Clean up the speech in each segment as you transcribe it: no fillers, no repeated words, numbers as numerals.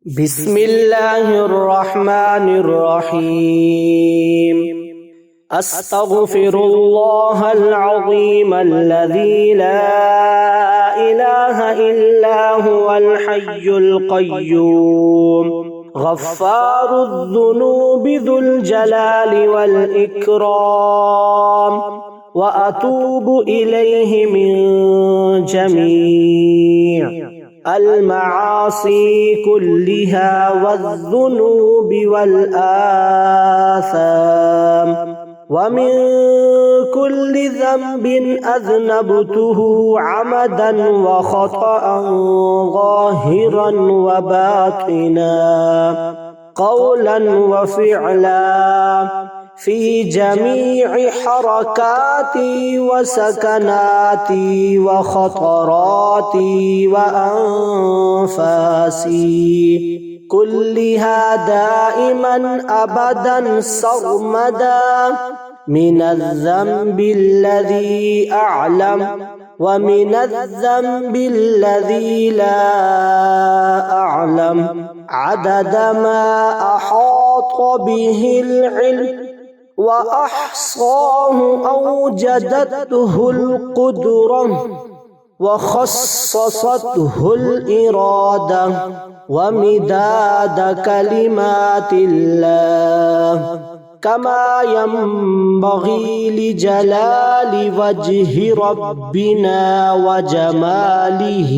بسم الله الرحمن الرحيم. أستغفر الله العظيم الذي لا إله إلا هو الحي القيوم غفار الذنوب ذو الجلال والإكرام، وأتوب إليه من جميع المعاصي كلها والذنوب والآثام، ومن كل ذنب أذنبته عمدا وخطأ ظاهرا وباطنا قولا وفعلا في جميع حركاتي وسكناتي وخطراتي وأنفاسي كلها دائما أبدا سرمدا، من الذنب الذي أعلم ومن الذنب الذي لا أعلم، عدد ما أحاط به العلم وأحصاه أوجدته القدرة وخصصته الإرادة ومداد كلمات الله، كما ينبغي لجلال وجه ربنا وجماله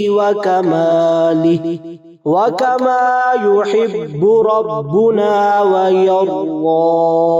وكماله، وكما يحب ربنا ويرضى.